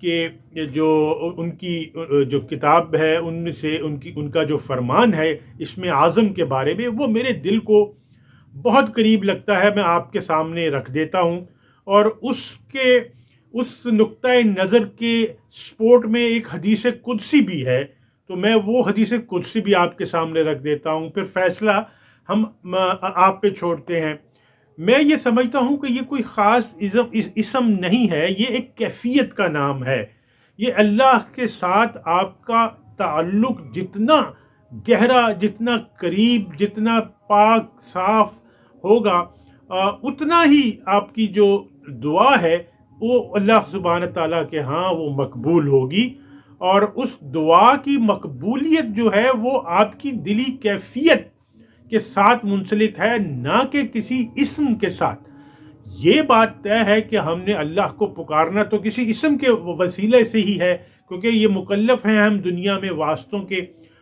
کہ جو ان کی جو کتاب ہے ان سے ان کا جو فرمان ہے اسم اعظم کے بارے میں، وہ میرے دل کو بہت قریب لگتا ہے، میں آپ کے سامنے رکھ دیتا ہوں۔ اور اس نقطۂ نظر کے سپورٹ میں ایک حدیث قدسی بھی ہے، تو میں وہ حدیث قدسی بھی آپ کے سامنے رکھ دیتا ہوں، پھر فیصلہ ہم آپ پہ چھوڑتے ہیں۔ میں یہ سمجھتا ہوں کہ یہ کوئی خاص اسم نہیں ہے، یہ ایک کیفیت کا نام ہے۔ یہ اللہ کے ساتھ آپ کا تعلق جتنا گہرا، جتنا قریب، جتنا پاک صاف ہوگا، اتنا ہی آپ کی جو دعا ہے وہ اللہ سبحانہ تعالیٰ کے ہاں وہ مقبول ہوگی، اور اس دعا کی مقبولیت جو ہے وہ آپ کی دلی کیفیت کے ساتھ منسلک ہے، نہ کہ کسی اسم کے ساتھ۔ یہ بات طے ہے کہ ہم نے اللہ کو پکارنا تو کسی اسم کے وسیلے سے ہی ہے، کیونکہ یہ مکلف ہیں ہم دنیا میں واسطوں کے،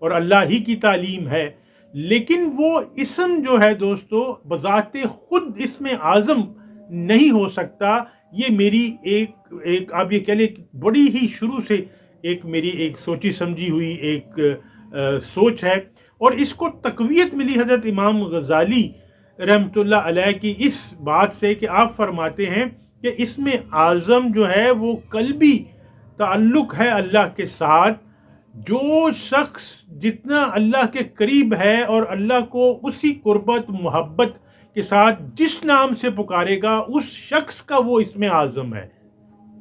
اور اللہ ہی کی تعلیم ہے۔ لیکن وہ اسم جو ہے دوستو بذات خود اسم اعظم نہیں ہو سکتا۔ یہ میری ایک آپ یہ کہہ لیں بڑی ہی شروع سے میری ایک سوچی سمجھی ہوئی ایک سوچ ہے، اور اس کو تقویت ملی حضرت امام غزالی رحمۃ اللہ علیہ کی اس بات سے کہ آپ فرماتے ہیں کہ اسم اعظم جو ہے وہ قلبی تعلق ہے اللہ کے ساتھ۔ جو شخص جتنا اللہ کے قریب ہے اور اللہ کو اسی قربت محبت کے ساتھ جس نام سے پکارے گا، اس شخص کا وہ اسم اعظم ہے۔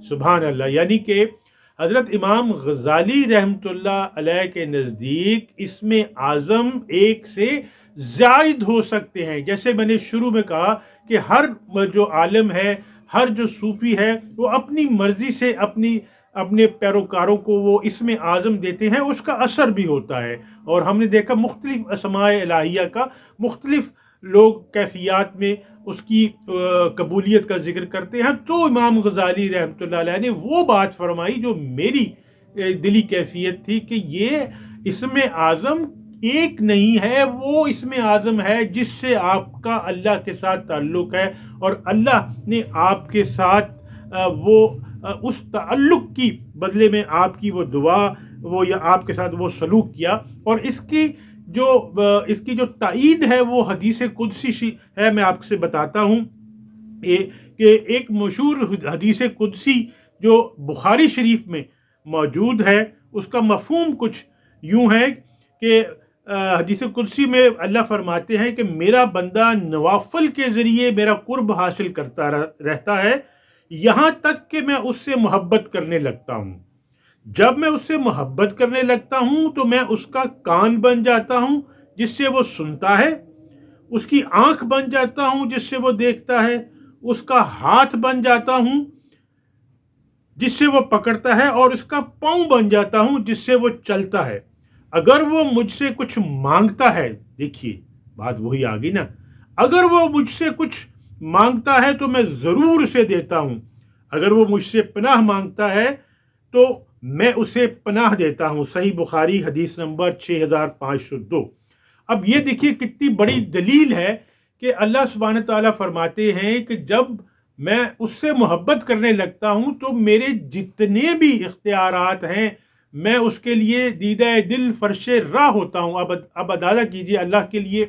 سبحان اللہ۔ یعنی کہ حضرت امام غزالی رحمۃ اللہ علیہ کے نزدیک اسم اعظم ایک سے زائد ہو سکتے ہیں۔ جیسے میں نے شروع میں کہا کہ ہر جو عالم ہے، ہر جو صوفی ہے، وہ اپنی مرضی سے اپنے پیروکاروں کو وہ اسم اعظم دیتے ہیں، اس کا اثر بھی ہوتا ہے۔ اور ہم نے دیکھا مختلف اسماء الہیہ کا مختلف لوگ کیفیات میں اس کی قبولیت کا ذکر کرتے ہیں۔ تو امام غزالی رحمۃ اللہ علیہ نے وہ بات فرمائی جو میری دلی کیفیت تھی کہ یہ اسم اعظم ایک نہیں ہے، وہ اسم اعظم ہے جس سے آپ کا اللہ کے ساتھ تعلق ہے، اور اللہ نے آپ کے ساتھ وہ اس تعلق کی بدلے میں آپ کی وہ دعا وہ یا آپ کے ساتھ وہ سلوک کیا۔ اور اس کی جو تائید ہے وہ حدیث قدسی ہے، میں آپ سے بتاتا ہوں کہ ایک مشہور حدیث قدسی جو بخاری شریف میں موجود ہے، اس کا مفہوم کچھ یوں ہے کہ حدیث قدسی میں اللہ فرماتے ہیں کہ میرا بندہ نوافل کے ذریعے میرا قرب حاصل کرتا رہتا ہے، یہاں تک کہ میں اس سے محبت کرنے لگتا ہوں۔ جب میں اس سے محبت کرنے لگتا ہوں تو میں اس کا کان بن جاتا ہوں جس سے وہ سنتا ہے، اس کی آنکھ بن جاتا ہوں جس سے وہ دیکھتا ہے، اس کا ہاتھ بن جاتا ہوں جس سے وہ پکڑتا ہے، اور اس کا پاؤں بن جاتا ہوں جس سے وہ چلتا ہے۔ اگر وہ مجھ سے کچھ مانگتا ہے، دیکھیے بات وہی آ گئی نا، اگر وہ مجھ سے کچھ مانگتا ہے تو میں ضرور اسے دیتا ہوں، اگر وہ مجھ سے پناہ مانگتا ہے تو میں اسے پناہ دیتا ہوں۔ صحیح بخاری حدیث نمبر 6502۔ اب یہ دیکھیے کتنی بڑی دلیل ہے کہ اللہ سبحانہ تعالیٰ فرماتے ہیں کہ جب میں اس سے محبت کرنے لگتا ہوں تو میرے جتنے بھی اختیارات ہیں میں اس کے لیے دیدہ دل فرش راہ ہوتا ہوں۔ اب اندازہ کیجئے اللہ کے لیے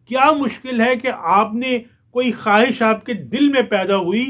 کیا مشکل ہے کہ آپ نے کوئی خواہش آپ کے دل میں پیدا ہوئی،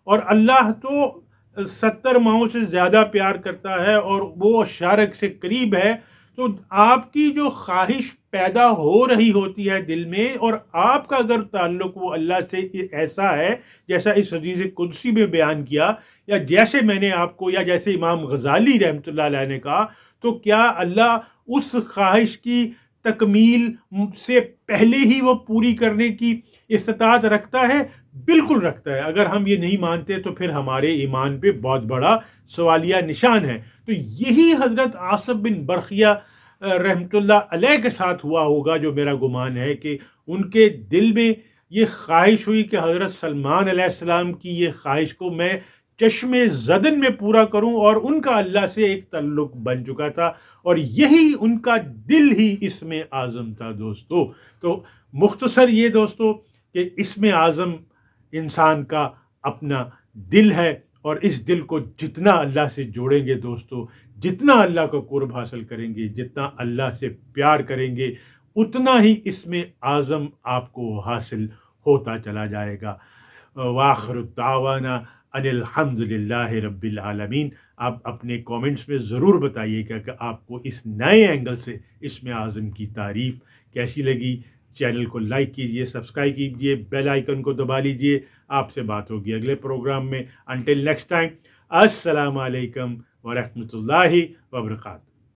اور اللہ تو 70 ماؤں سے زیادہ پیار کرتا ہے اور وہ شارک سے قریب ہے، تو آپ کی جو خواہش پیدا ہو رہی ہوتی ہے دل میں، اور آپ کا اگر تعلق وہ اللہ سے ایسا ہے جیسا اس حدیث قدسی میں بیان کیا، یا جیسے میں نے آپ کو، یا جیسے امام غزالی رحمۃ اللہ علیہ نے کہا، تو کیا اللہ اس خواہش کی تکمیل سے پہلے ہی وہ پوری کرنے کی استطاعت رکھتا ہے؟ بالکل رکھتا ہے۔ اگر ہم یہ نہیں مانتے تو پھر ہمارے ایمان پہ بہت بڑا سوالیہ نشان ہے۔ تو یہی حضرت عاصم بن برقیہ رحمۃ اللہ علیہ کے ساتھ ہوا ہوگا، جو میرا گمان ہے کہ ان کے دل میں یہ خواہش ہوئی کہ حضرت سلمان علیہ السلام کی یہ خواہش کو میں چشم زدن میں پورا کروں، اور ان کا اللہ سے ایک تعلق بن چکا تھا، اور یہی ان کا دل ہی اسم اعظم تھا دوستو۔ تو مختصر یہ دوستو کہ اسم اعظم انسان کا اپنا دل ہے، اور اس دل کو جتنا اللہ سے جوڑیں گے دوستو، جتنا اللہ کا قرب حاصل کریں گے، جتنا اللہ سے پیار کریں گے، اتنا ہی اس میں اعظم آپ کو حاصل ہوتا چلا جائے گا۔ وآخر دعوانا ان الحمد للہ رب العالمین۔ آپ اپنے کومنٹس میں ضرور بتائیے گا کہ آپ کو اس نئے اینگل سے اسم اعظم کی تعریف کیسی لگی۔ چینل کو لائک کیجئے، سبسکرائب کیجئے، بیل آئیکن کو دبا لیجئے۔ آپ سے بات ہوگی اگلے پروگرام میں۔ انٹل نیکسٹ ٹائم، السلام علیکم ورحمۃ اللہ وبرکاتہ۔